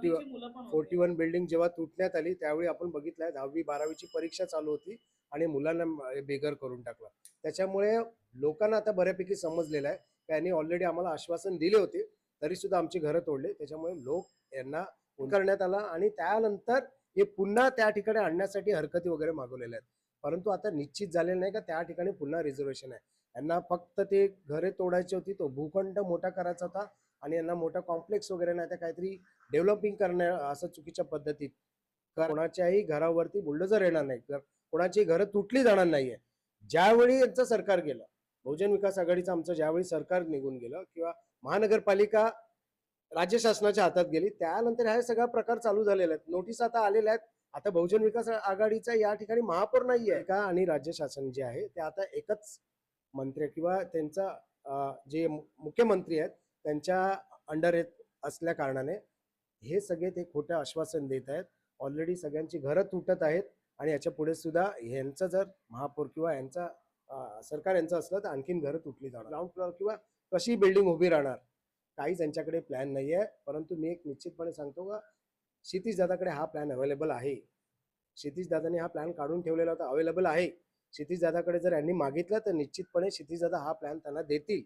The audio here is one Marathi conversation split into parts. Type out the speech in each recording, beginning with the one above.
41 बिल्डिंग जेव्हा तुटण्यात आली त्यावेळी आपण बघितलंय 10वी-12वीची परीक्षा चालू होती आणि मुलांना बेघर करून टाकलं. त्याच्यामुळे लोकांना आता बऱ्यापैकी समजलेलं आहे. त्यांनी ऑलरेडी आम्हाला आश्वासन दिले होते, तरी सुद्धा आमची घरं तोडले. त्याच्यामुळे लोक यांना करण्यात आला आणि त्यानंतर हे पुन्हा त्या ठिकाणी आणण्यासाठी हरकती वगैरे मागवलेल्या आहेत. परंतु आता निश्चित झालेलं नाही का त्या ठिकाणी पुन्हा रिझर्वेशन आहे. यांना फक्त ते घरे तोडायची होती, तो भूखंड मोठा करायचा होता आणि यांना मोठा कॉम्प्लेक्स वगैरे नाही तर काहीतरी डेव्हलपिंग करणं असं चुकीच्या पद्धतीत. कोणाच्याही घरावरती बुलडोझर येणार नाही, कोणाची घरं तुटली जाणार नाहीये. ज्यावेळी यांचं सरकार गेलं, बहुजन विकास आघाडीचं आमचं ज्यावेळी सरकार निघून गेलं किंवा महानगरपालिका राज्य शासनाच्या हातात गेली, त्यानंतर हा सगळा प्रकार चालू झालेला आहे. नोटीस आता आलेल्या आहेत. आता बहुजन विकास आघाडीचा या ठिकाणी महापौर नाहीये का आणि राज्य शासन जे आहे ते आता एकच मंत्री किंवा त्यांचा जे मुख्यमंत्री आहेत त्यांच्या अंडर येत असल्या कारणाने हे सगळे ते खोटं आश्वासन देत आहेत. ऑलरेडी सगळ्यांची घरं तुटत आहेत आणि याच्या पुढे सुद्धा यांचं जर महापौर किंवा यांचा सरकार यांचं असलं तर आणखीन घरं तुटली जाणार. ग्राउंड फ्लोअर किंवा कशी बिल्डिंग उभी राहणार काहीच यांच्याकडे प्लॅन नाही आहे. परंतु मी एक निश्चितपणे सांगतो का क्षितिज दादाकडे हा प्लॅन अवेलेबल आहे. क्षितिज दादाने हा प्लॅन काढून ठेवलेला होता, अवेलेबल आहे. क्षितिज दादाकडे जर यांनी मागितलं तर निश्चितपणे क्षितिज दादा हा प्लॅन त्यांना देतील.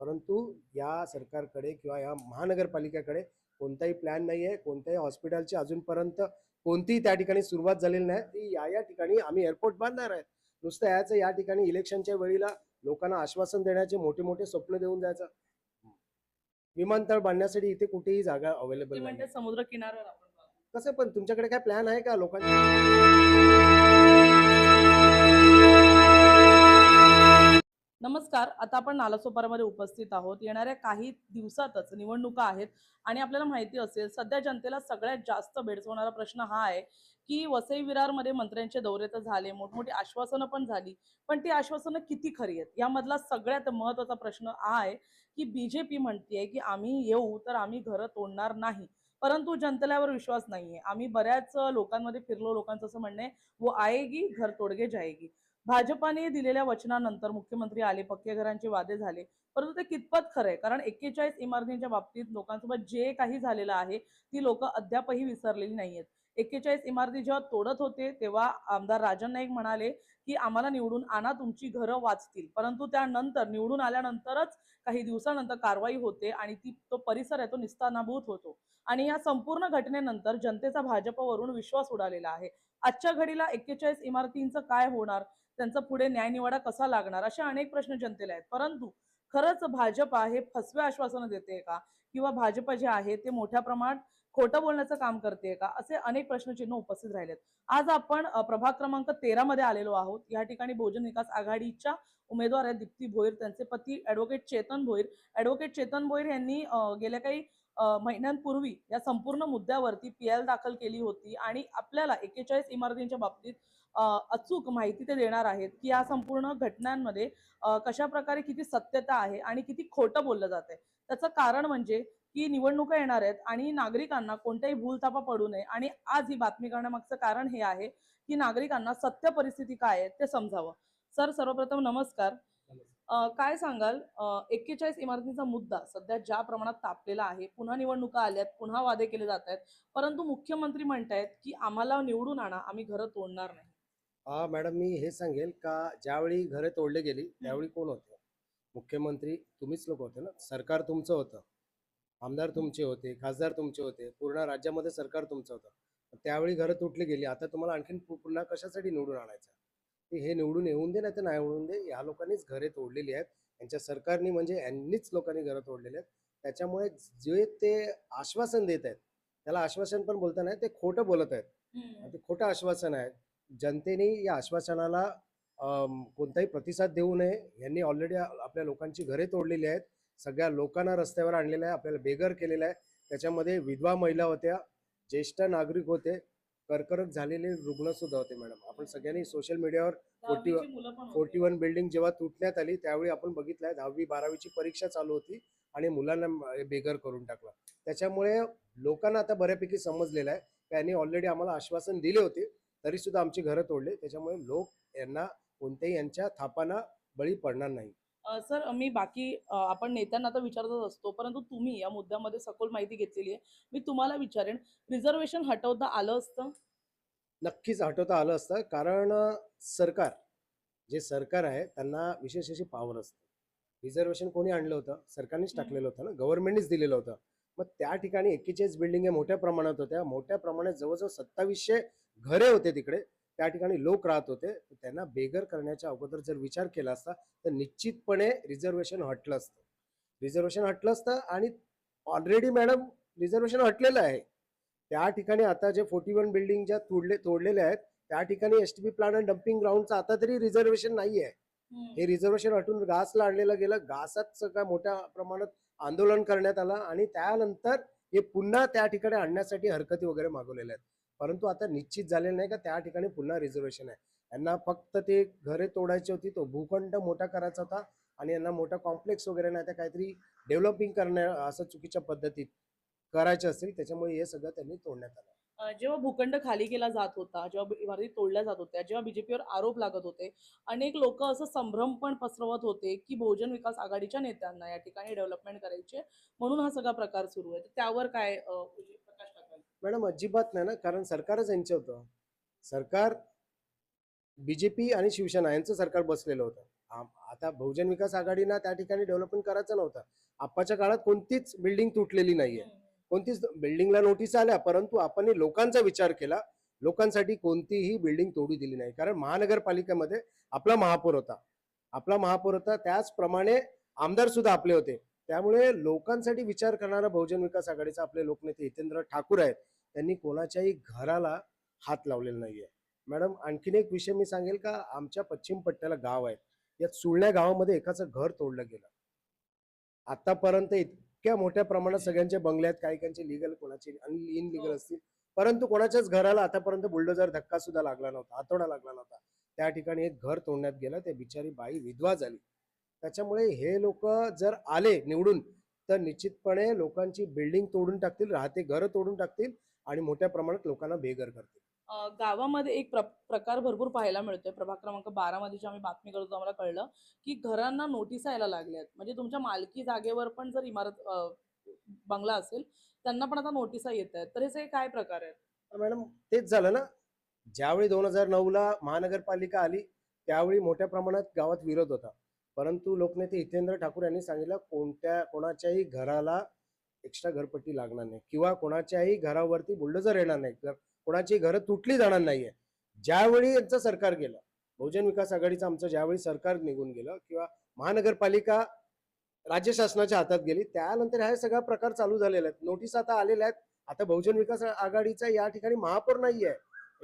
परंतु या सरकारकडे किंवा या महानगरपालिकेकडे कोणताही प्लॅन नाही आहे. कोणत्याही हॉस्पिटलची अजूनपर्यंत कोणतीही त्या ठिकाणी सुरुवात झालेली नाही. ती या ठिकाणी आम्ही एअरपोर्ट बांधणार आहे. नुसतं याचं या ठिकाणी इलेक्शनच्या वेळीला लोकांना आश्वासन देण्याचे मोठे मोठे स्वप्न देऊन जायचं. विमानतळ बांधण्यासाठी इथे कुठेही जागा अवेलेबल नाही. समुद्र किनाऱ्यावर आपण कसं पण तुमच्याकडे काय प्लॅन आहे का लोकांच्या? नमस्कार, आता आपण नालासोपारामध्ये उपस्थित आहोत. येणाऱ्या काही दिवसातच निवडणुका आहेत आणि आपल्याला माहिती असेल सध्या जनतेला सगळ्यात जास्त भेडसावणारा प्रश्न हा आहे की वसई विरारमध्ये मंत्र्यांचे दौरे तर झाले, मोठमोठी आश्वासनं पण झाली, पण ती आश्वासनं किती खरी आहेत यामधला सगळ्यात महत्त्वाचा प्रश्न हा आहे की बीजेपी म्हणतेय की आम्ही येऊ तर आम्ही घरं तोडणार नाही, परंतु जनतेला यावर विश्वास नाहीये. आम्ही बऱ्याच लोकांमध्ये फिरलो, लोकांचं असं म्हणणं आहे वो आएगी घर तोडके जाएगी. भाजपाने दिलेल्या वचनानंतर मुख्यमंत्री आले, पक्के घरांचे वादे झाले, परंतु ते कितपत खरंय? कारण 41 इमारतींच्या बाबतीत लोकांसोबत जे काही झालेलं आहे ती लोक अद्यापही विसरलेली नाहीयेत. 41 इमारती जेव्हा तोडत होते तेव्हा आमदार राजन नाईक म्हणाले की आम्हाला निवडून आणा, तुमची घरं वाचतील, परंतु त्यानंतर निवडून आल्यानंतरच काही दिवसानंतर कारवाई होते आणि तो परिसर आहे तो निस्तानाभूत होतो. आणि या संपूर्ण घटनेनंतर जनतेचा भाजपवरून विश्वास उडालेला आहे. आजच्या घडीला 41 इमारतींचं काय होणार, त्यांचा पुढे न्यायनिवाडा कसा लागणार, असे अनेक प्रश्न जनतेला आहेत. परंतु खरंच भाजपा हे फसवे आश्वासनं देते का किंवा भाजप जे आहे ते मोठ्या प्रमाणात खोटं बोलण्याचं काम करते का, असे अनेक प्रश्नचिन्ह उपस्थित राहिलेत. आज आपण प्रभाग क्रमांक 13 मध्ये आलेलो आहोत. या ठिकाणी बहुजन विकास आघाडीच्या उमेदवार आहेत दीप्ती भोईर, त्यांचे पती ऍडव्होकेट चेतन भोईर. ऍडव्होकेट चेतन भोईर यांनी गेल्या काही महिन्यांपूर्वी या संपूर्ण मुद्द्यावरती पीएल दाखल केली होती आणि आपल्याला 41 इमारतींच्या बाबतीत अचूक माहिती ते देणार आहेत की या संपूर्ण घटनांमध्ये कशा प्रकारे किती सत्यता आहे आणि किती खोटं बोललं जात आहे. त्याचं कारण म्हणजे की निवडणुका येणार आहेत आणि नागरिकांना कोणत्याही भूलथापा पडू नये, आणि आज ही बातमी करण्यामागचं कारण हे आहे की नागरिकांना सत्य परिस्थिती काय आहे ते समजावं. सर, सर्वप्रथम नमस्कार. काय सांगाल, 41 इमारतींचा मुद्दा सध्या ज्या प्रमाणात तापलेला आहे, पुन्हा निवडणुका आल्यात, पुन्हा वादे केले जात आहेत, परंतु मुख्यमंत्री म्हणतायत की आम्हाला निवडून आणा, आम्ही घरं तोडणार नाही. मॅडम, मी हे सांगेल का ज्यावेळी घरे तोडले गेली त्यावेळी कोण होतं? मुख्यमंत्री तुम्हीच लोक होते ना, सरकार तुमचं होतं, आमदार तुमचे होते, खासदार तुमचे होते, पूर्ण राज्यामध्ये सरकार तुमचं होतं. त्यावेळी घरं तुटली गेली, आता तुम्हाला आणखीन पुन्हा कशासाठी निवडून आणायचं? हे निवडून येऊन दे नाही तर नाही येऊन दे, या लोकांनीच घरे तोडलेली आहेत. यांच्या सरकारनी म्हणजे यांनीच लोकांनी घरं तोडलेली आहेत. त्याच्यामुळे जे ते आश्वासन देत आहेत त्याला आश्वासन पण बोलता नाही, ते खोटं बोलत आहेत. ते खोटं आश्वासन आहे. जनतेने या आश्वासनाला कोणताही प्रतिसाद देऊ नये. यांनी ऑलरेडी आपल्या लोकांची घरे तोडलेली आहेत, सगळ्या लोकांना रस्त्यावर आणलेलं आहे, आपल्याला बेघर केलेलं आहे. त्याच्यामध्ये विधवा महिला होत्या, ज्येष्ठ नागरिक होते, कर्करोग झालेले रुग्ण सुद्धा होते. मॅडम, आपण सगळ्यांनी सोशल मीडियावर 41 बिल्डिंग जेव्हा तुटण्यात आली त्यावेळी आपण बघितलंय 10वी-12वीची परीक्षा चालू होती आणि मुलांना बेघर करून टाकलं. त्याच्यामुळे लोकांना आता बऱ्यापैकी समजलेलं आहे. त्यांनी ऑलरेडी आम्हाला आश्वासन दिले होते, तरी सुद्धा आमची घरं तोडले. त्याच्यामुळे लोक यांना कोणत्याही यांच्या थापांना बळी पडणार नाही. सर मी बाकी आपण नेत्यांना तर विचारतच असतो, परंतु तुम्ही या मुद्द्यामध्ये सखोल माहिती घेतलेली आहे. मी तुम्हाला विचारेन, रिझर्व्हेशन हटवता आलं असतं? नक्कीच हटवता आलं असतं कारण सरकार जे सरकार आहे त्यांना विशेष अशी पॉवर असते. रिझर्व्हेशन कोणी आणलं होतं? सरकारनेच हं. टाकलेलं होतं ना, गव्हर्नमेंटनेच दिलेलं होतं. मग त्या ठिकाणी 41 बिल्डिंगी मोठ्या प्रमाणात होत्या. मोठ्या प्रमाणात जवळ-जवळ 2700 घरे होते तिकडे. त्या ठिकाणी लोक राहत होते. तर त्यांना बेघर करण्याच्या अगोदर जर विचार केला असता, तर निश्चितपणे रिझर्व्हेशन हटलं असतं. रिझर्व्हेशन हटलं असतं आणि ऑलरेडी मॅडम रिझर्व्हेशन हटलेलं आहे. त्या ठिकाणी आता जे 41 बिल्डिंग ज्या तोडलेल्या आहेत, त्या ठिकाणी एस-टी-पी प्लांट आणि डंपिंग ग्राउंडचं आता तरी रिझर्व्हेशन नाहीये. हं. हे रिझर्व्हेशन हटून घासला आणलेलं गेलं. घासात सगळं मोठ्या प्रमाणात आंदोलन करण्यात आलं आणि त्यानंतर हे पुन्हा त्या ठिकाणी आणण्यासाठी हरकती वगैरे मागवलेल्या आहेत. परंतु आता निश्चित झालेलं नाही का त्या ठिकाणी पुन्हा रिझर्व्हेशन आहे. यांना फक्त ते घरे तोडायची होती, तो भूखंड मोठा करायचा होता आणि यांना मोठा कॉम्प्लेक्स वगैरे नाही तर काहीतरी डेव्हलपिंग करण्या असं चुकीच्या पद्धतीत करायचे असतील. त्याच्यामुळे हे सगळं त्यांनी तोडण्यात आलं. जेव्हा भूखंड खाली केला जात होता, जेव्हा इमारती तोडल्या जात होत्या, जेव्हा बीजेपीवर आरोप लागत होते, अनेक लोकं असं संभ्रम पण पसरवत होते, की बहुजन विकास आघाडीच्या नेत्यांना या ठिकाणी डेव्हलपमेंट करायची आहे, म्हणून हा सगळा प्रकार सुरू आहे. तर त्यावर काय म्हणजे प्रकाश टाकाल? मॅडम अजिबात नाही ना, कारण सरकारच यांचं होतं. सरकार बीजेपी आणि शिवसेना यांचं सरकार बसलेलं होतं. आता बहुजन विकास आघाडीला त्या ठिकाणी डेव्हलपमेंट करायचं नव्हतं. आप्पाच्या काळात कोणतीच बिल्डिंग तुटलेली नाहीये. हं. कोणतीच बिल्डिंगला नोटीस आल्या, परंतु आपण लोकांचा विचार केला. लोकांसाठी कोणतीही बिल्डिंग तोडू दिली नाही. कारण महानगरपालिकेमध्ये आपला महापौर होता. आपला महापौर होता त्याचप्रमाणे आमदार सुद्धा आपले होते. त्यामुळे लोकांसाठी विचार करणारा बहुजन विकास आघाडीचा आपले लोकनेते हितेंद्र ठाकूर आहेत. त्यांनी कोणाच्याही घराला हात लावलेला नाहीये. मॅडम आणखीन एक विषय मी सांगेल का आमच्या पश्चिम पट्ट्याला गाव आहे. या सुळण्या गावामध्ये एकाचं घर तोडलं गेलं. आतापर्यंत इतक्या मोठ्या प्रमाणात सगळ्यांचे बंगले आहेत, काही-काहींचे लीगल, कोणाचे इनलीगल हो. असतील. परंतु कोणाच्याच घराला आतापर्यंत बुलडोझर धक्का सुद्धा लागला नव्हता, हातोडा लागला नव्हता. त्या ठिकाणी एक घर तोडण्यात गेलं. ते बिचारी बाई विधवा झाली. त्याच्यामुळे हे लोकं जर आले निवडून, तर निश्चितपणे लोकांची बिल्डिंग तोडून टाकतील, राहते घरं तोडून टाकतील आणि मोठ्या प्रमाणात लोकांना बेघर करतील. गावामध्ये एक प्रकार भरपूर पाहायला मिळतोय. प्रभाग क्रमांक 12 मध्ये जेव्हा आम्ही बातमी करत होतो आम्हाला कळलं, की घरांना नोटिसा यायला लागल्यात. म्हणजे तुमच्या मालकी जागेवर पण जर इमारत बंगला असेल, त्यांना पण आता नोटिसा येतायत. तर हे सगळे काय प्रकार आहेत? मॅडम तेच झालं ना, ज्यावेळी 2009ला महानगरपालिका आली, त्यावेळी मोठ्या प्रमाणात गावात विरोध होता. परंतु लोकनेते हितेंद्र ठाकूर यांनी सांगितलं, कोणाच्याही घराला एक्स्ट्रा घरपट्टी लागणार नाही किंवा कोणाच्याही घरावरती बुलडोझर येणार नाही. कोणाची घरं तुटली जाणार नाहीये. ज्यावेळी यांचं सरकार गेलं, बहुजन विकास आघाडीचं आमचं ज्यावेळी सरकार निघून गेलं किंवा महानगरपालिका राज्य शासनाच्या हातात गेली, त्यानंतर हा सगळा प्रकार चालू झालेला आहे. नोटीस आता आलेल्या आहेत. आता बहुजन विकास आघाडीचा या ठिकाणी महापौर नाहीये.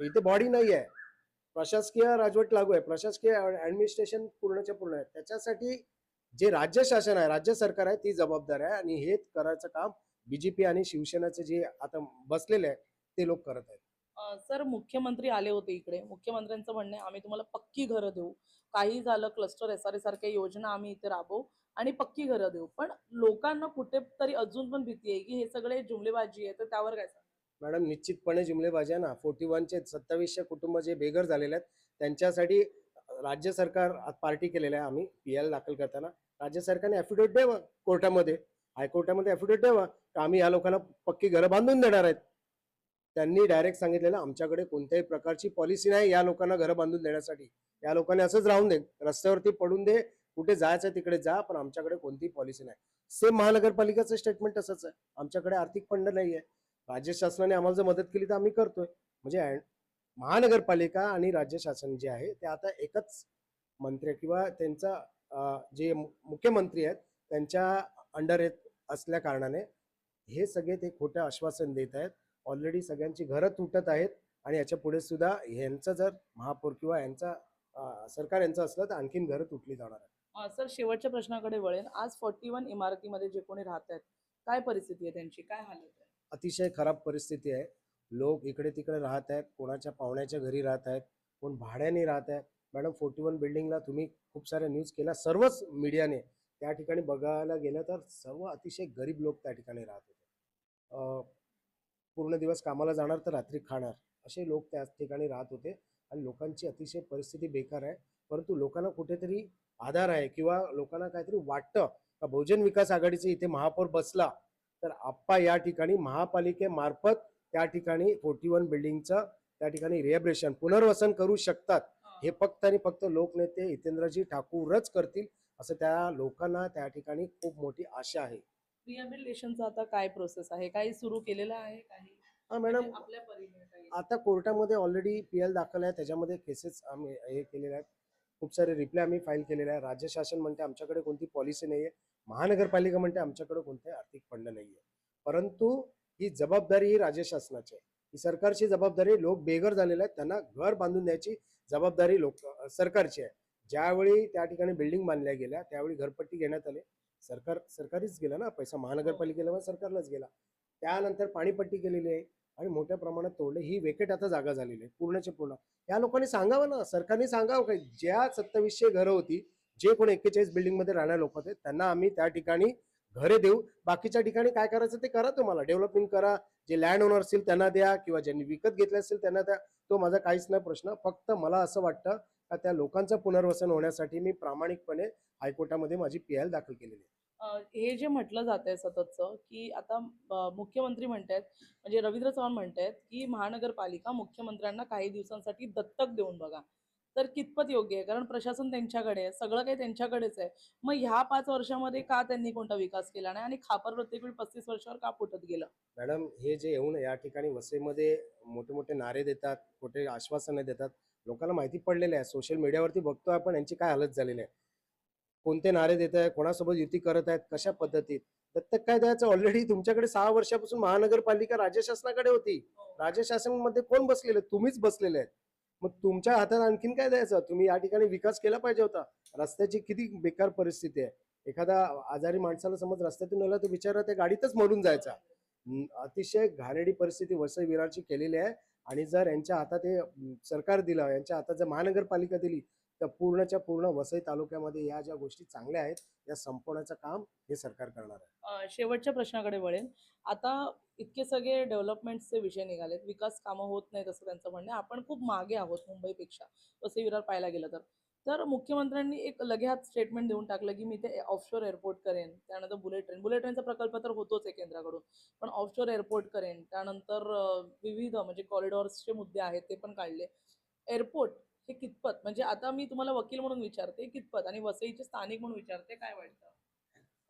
इथे बॉडी नाहीये. प्रशासकीय राजवट लागू आहे. प्रशासकीय ऍडमिनिस्ट्रेशन पूर्णच्या पूर्ण आहे. त्याच्यासाठी जे राज्य शासन आहे, राज्य सरकार आहे ती जबाबदार आहे आणि हे करायचं काम बीजेपी आणि शिवसेनेचे जे आता बसलेले आहे ते लोक करत आहेत. सर मुख्यमंत्री आले होते इकडे. मुख्यमंत्र्यांचं म्हणणं आहे, "आम्ही तुम्हाला पक्की घरं देऊ. काही झालं क्लस्टर एस-आर-ए सारख्या योजना आम्ही इथे राबवू आणि पक्की घरं देऊ." पण लोकांना कुठेतरी अजून पण भीती आहे, की हे सगळे जुमलेबाजी आहे. तर त्यावर काय सांगाल? मॅडम निश्चितपणे जुमलेबाजी आहे ना. 41चे 2700 कुटुंब जे बेघर झालेले आहेत त्यांच्यासाठी राज्य सरकार पार्टी केलेलं आहे आम्ही पी-एल दाखल करताना. राज्य सरकारने ॲफिडेव्हिट द्यावं कोर्टामध्ये, हायकोर्टामध्ये ॲफिडेव्हिट द्यावं का आम्ही या लोकांना पक्की घरं बांधून देणार आहेत. त्यांनी डायरेक्ट सांगितलेलं आमच्याकडे कोणत्याही प्रकारची पॉलिसी नाही या लोकांना घरं बांधून देण्यासाठी. या लोकांनी असंच राहून दे, रस्त्यावरती पडून दे, कुठे जायचं तिकडे जा, पण आमच्याकडे कोणतीही पॉलिसी नाही. सेम महानगरपालिकेचं स्टेटमेंट तसंच आहे. आमच्याकडे आर्थिक फंड नाहीये. राज्य शासनाने आम्हाला जर मदत केली तर आम्ही करतोय. म्हणजे महानगरपालिका आणि राज्य शासन जे आहे ते आता एकच मंत्री किंवा त्यांचा जे मुख्यमंत्री आहेत त्यांच्या अंडर येत असल्या कारणाने हे सगळे ते खोटं आश्वासन देत आहेत. ऑलरेडी सगळ्यांची घरं तुटत आहेत आणि याच्या पुढे सुद्धा यांचं जर महापौर किंवा यांचा सरकार यांचं असलं तर आणखीन घरं तुटली जाणार आहेत. सर शेवटच्या प्रश्नाकडे वळेन. आज 41 इमारतीमध्ये जे कोणी राहत आहेत, काय परिस्थिती आहे त्यांची? काय हालत आहे? अतिशय खराब परिस्थिती आहे. लोक इकडे-तिकडे राहत आहेत. कोणाच्या पाहुण्याच्या घरी राहत आहेत. कोण भाड्याने राहत आहे. मॅडम 41 बिल्डिंगला तुम्ही खूप साऱ्या न्यूज केल्या. सर्वच मीडियाने त्या ठिकाणी बघायला गेलं तर सर्व अतिशय गरीब लोक त्या ठिकाणी राहत होते. अ, पूर्ण दिवस कामाला जाणार तर रात्री खाणार. असे लोक त्या ठिकाणी राहत होते आणि लोकांची अतिशय परिस्थिती बेकार आहे. परंतु लोकांना कुठेतरी आधार आहे किंवा लोकांना काहीतरी वाटतं का बहुजन विकास आघाडीचे इथे महापौर बसला तर आप्पा या ठिकाणी महापालिकेमार्फत त्या ठिकाणी 41 बिल्डिंगचं त्या ठिकाणी रिहॅबिलिटेशन पुनर्वसन करू शकतात. हे फक्त आणि फक्त लोकनेते हितेंद्रजी ठाकूरच करतील असं त्या लोकांना त्या ठिकाणी खूप मोठी आशा आहे. रिहॅबिलिटेशनचं आता काय प्रोसेस आहे? काही सुरू केलेलं आहे काही? हा म्हणजे मॅडम, आपल्या परीने काही? आता कोर्टामध्ये ऑलरेडी PL दाखल आहे, त्याच्यामध्ये केसेस आम्ही हे केलेले आहेत. खूप सारे रिप्लाय आम्ही फाईल केलेले आहे. राज्य शासन म्हणते आमच्याकडे कोणती पॉलिसी नाही आहे, महानगरपालिका म्हणते आमच्याकडे कोणते आर्थिक फंड नाही आहे. परंतु ही जबाबदारी ही राज्य शासनाची आहे, ही सरकारची जबाबदारी आहे. लोक बेघर झालेले आहेत, त्यांना घर बांधून द्यायची जबाबदारी सरकारची आहे. ज्यावेळी त्या ठिकाणी बिल्डिंग बांधल्या गेल्या त्यावेळी घरपट्टी घेण्यात आली, सरकारीच गेला ना पैसा, महानगरपालिकेला सरकारलाच गेला. त्यानंतर पाणीपट्टी केलेली आहे आणि मोठ्या प्रमाणात तोडले. ही वेकेट आता जागा झालेली आहे पूर्णच्या पूर्ण. या लोकांनी सांगावं ना, सरकारने सांगावं काय, ज्या 2700 घरं होती, जे कोण 41 बिल्डिंग मध्ये राहणारे लोक होते त्यांना आम्ही त्या ठिकाणी घरे देऊ. बाकीच्या ठिकाणी काय करायचं ते करा, तुम्हाला डेव्हलपमेंट करा, जे लँड ओनर असतील त्यांना द्या किंवा ज्यांनी विकत घेतले असतील त्यांना द्या. तो माझा काहीच नाही प्रश्न. फक्त मला असं वाटतं का त्या लोकांचं पुनर्वसन होण्यासाठी मी प्रामाणिकपणे हायकोर्टामध्ये माझी PL दाखल केलेली आहे. हे जे म्हटलं जातंय सततचं, की आता मुख्यमंत्री म्हणतायत, म्हणजे रवींद्र चव्हाण म्हणतायत, की महानगरपालिका मुख्यमंत्र्यांना काही दिवसांसाठी दत्तक देऊन बघा. तर कितपत योग्य आहे? कारण प्रशासन त्यांच्याकडे आहे, सगळं काही त्यांच्याकडेच आहे. मग ह्या 5 वर्षामध्ये का त्यांनी कोणता विकास केला नाही आणि खापर प्रत्येक वेळी 35 वर्षावर का फुटत गेलं? मॅडम, हे जे येऊन या ठिकाणी वसईमध्ये मोठे मोठे नारे देतात, खोटे आश्वासने देतात, लोकांना माहिती पडलेले आहे. सोशल मीडियावरती बघतोय आपण यांची काय हालत झालेली आहे. कोणते नारे देत आहे, कोणासोबत युती करत आहेत, कशा पद्धतीत. दत्तक काय द्यायचं, ऑलरेडी तुमच्याकडे 6 वर्षापासून महानगरपालिका राज्य शासनाकडे होती. राज्य शासनामध्ये कोण बसलेले, तुम्हीच बसलेले आहेत. मग तुमच्या हातात आणखीन काय द्यायचं, तुम्ही या ठिकाणी विकास केला पाहिजे होता. रस्त्याची किती बेकार परिस्थिती आहे. एखादा आजारी माणसाला समज रस्त्यातून नेला तर बिचारा त्या गाडीतच मरून जायचा. अतिशय घाणेरडी परिस्थिती वसई विरारची केलेली आहे. आणि जर यांच्या हातात हे सरकार दिलं, यांच्या हातात जर महानगरपालिका दिली तर पूर्णच्या पूर्ण वसई तालुक्यामध्ये या ज्या गोष्टी चांगल्या आहेत या संपवण्याचं काम हे सरकार करणार आहे. शेवटच्या प्रश्नाकडे वळेन. आता इतके सगळे डेव्हलपमेंटचे विषय निघालेत, विकास कामं होत नाहीत असं त्यांचं म्हणणं आहे. आपण खूप मागे आहोत मुंबईपेक्षा, वसई विरार पाहायला गेलं तर. तर मुख्यमंत्र्यांनी एक लगेच स्टेटमेंट देऊन टाकलं, की मी ते ऑफशोर एअरपोर्ट करेन. त्यानंतर बुलेट ट्रेनचा प्रकल्प तर होतोच आहे केंद्राकडून. पण ऑफशोर एअरपोर्ट करेन. त्यानंतर विविध म्हणजे कॉरिडॉर्सचे मुद्दे आहेत ते पण काढले. एअरपोर्ट हे कितपत, म्हणजे आता मी तुम्हाला वकील म्हणून विचारते, कितपत, आणि वसईचे स्थानिक म्हणून विचारते, काय वाटतं?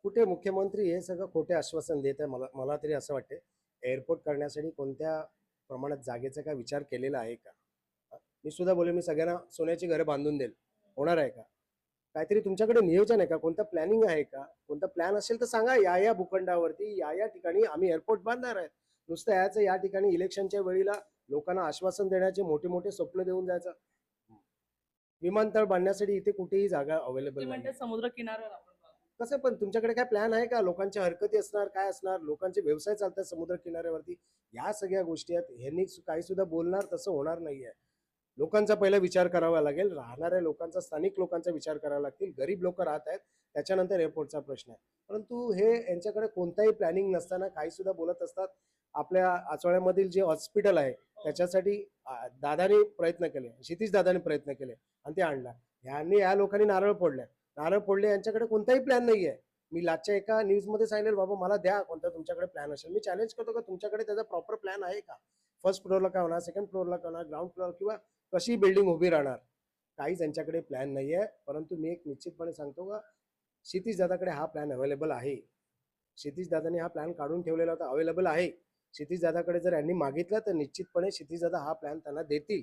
कुठे मुख्यमंत्री हे सगळं खोटे आश्वासन देत आहे. मला मला तरी असं वाटते, एअरपोर्ट करण्यासाठी कोणत्या प्रमाणात जागेचा काय विचार केलेला आहे का? मी सुद्धा बोले मी सगळ्यांना सोन्याची घरं बांधून देईल, होणार आहे का? काहीतरी तुमच्याकडे नियोजन आहे का, कोणतं प्लॅनिंग आहे का? कोणता प्लॅन असेल तर सांगा, या भूखंडावरती या ठिकाणी आम्ही एअरपोर्ट बांधणार आहे. नुसतं याचं या ठिकाणी इलेक्शनच्या वेळीला लोकांना आश्वासन देण्याचे मोठे मोठे स्वप्न देऊन जायचं. विमानतळ बांधण्यासाठी इथे कुठेही जागा ते अवेलेबल नाही. म्हणते समुद्र किनाऱ्यावर आपण बांधू. कसं पण तुमच्याकडे काय प्लॅन आहे का? लोकांच्या हरकती असणार, काय असणार, लोकांचे व्यवसाय चालतात समुद्र किनाऱ्यावरती, या सगळ्या गोष्टी आहेत. ह्यांनी काही सुद्धा बोलणार तसं होणार नाहीये. लोकांचा पहिला विचार करावा लागेल, राहणाऱ्या लोकांचा, स्थानिक लोकांचा विचार करावा लागतील. गरीब लोक राहत आहेत, त्याच्यानंतर एअरपोर्टचा प्रश्न आहे. परंतु हे यांच्याकडे कोणताही प्लॅनिंग नसताना काही सुद्धा बोलत असतात. आपल्या आचोळ्यामधील जे हॉस्पिटल आहे त्याच्यासाठी दादानी प्रयत्न केले, क्षितिज दादानी प्रयत्न केले आणि ते आणला. या लोकांनी नारळ फोडले, यांच्याकडे कोणताही प्लॅन नाहीये. मी लाजच्या एका न्यूजमध्ये सांगितलं, बाबा मला द्या कोणता तुमच्याकडे प्लॅन असेल. मी चॅलेंज करतो का तुमच्याकडे त्याचा प्रॉपर प्लॅन आहे का? फर्स्ट फ्लोअरला काय होणार, सेकंड फ्लोअरला काय होणार, ग्राउंड फ्लोअर किंवा कशी बिल्डिंग उभी राहणार, काहीच यांच्याकडे प्लॅन नाहीये. परंतु मी एक निश्चितपणे सांगतो का क्षितिज दादाकडे हा प्लॅन अवेलेबल आहे. क्षितिज दादाने हा प्लॅन काढून ठेवलेला होता, अवेलेबल आहे. क्षितिज दादाकडे जर यांनी मागितलं तर निश्चितपणे क्षितिज दादा हा प्लॅन त्यांना देतील.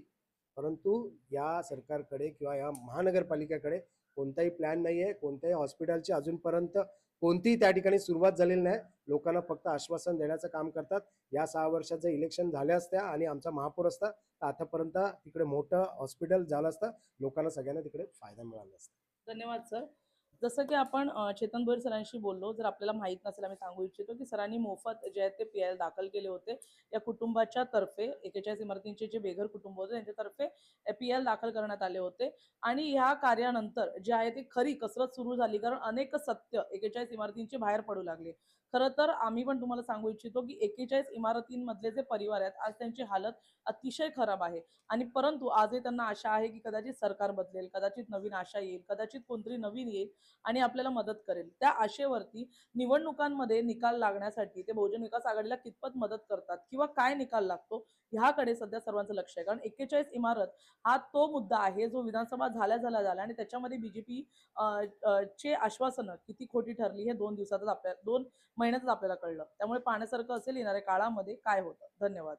परंतु या सरकारकडे किंवा या महानगरपालिकेकडे कोणताही प्लॅन नाहीये. कोणत्याही हॉस्पिटलची अजूनपर्यंत कोणतीही त्या ठिकाणी सुरुवात झालेली नाही. लोकांना फक्त आश्वासन देण्याचं काम करतात. या 6 वर्षात जर इलेक्शन झाल्या असत्या आणि आमचा महापौर असता तर आतापर्यंत तिकडे मोठं हॉस्पिटल झालं असतं, लोकांना सगळ्यांना तिकडे फायदा मिळाला असता. धन्यवाद सर. जसं की आपण चेतन भोईर सरांशी बोललो. जर आपल्याला माहीत नसेल आम्ही सांगू इच्छितो, की सरांनी मोफत जे आहेत ते पी-आय-एल दाखल केले होते. या कुटुंबाच्या तर्फे 41 इमारतींचे जे बेघर कुटुंब होते त्यांच्यातर्फे पी-आय-एल दाखल करण्यात आले होते आणि ह्या कार्यानंतर जे आहे ती खरी कसरत सुरू झाली. कारण अनेक सत्य 41 इमारतींचे बाहेर पडू लागले. खरं तर आम्ही पण तुम्हाला सांगू इच्छितो, की 41 इमारतींमधले जे परिवार आहेत, आज त्यांची हालत अतिशय खराब आहे आणि परंतु आजही त्यांना आशा आहे, की कदाचित सरकार बदलेल, कदाचित नवीन आशा येईल, कदाचित कोणतरी नवीन येईल आणि आपल्याला मदत करेल. त्या आशेवरती निवडणुकांमध्ये निकाल लागण्यासाठी ते बहुजन विकास आघाडीला कितपत मदत करतात किंवा काय निकाल लागतो ह्याकडे सध्या सर्वांचं लक्ष आहे. कारण 41 इमारत हा तो मुद्दा आहे जो विधानसभा झाल्या आणि त्याच्यामध्ये बीजेपी चे आश्वासनं किती खोटी ठरली हे 2 महिन्यातच आपल्याला कळलं. त्यामुळे पाहण्यासारखं असेल येणाऱ्या काळामध्ये काय होतं. धन्यवाद.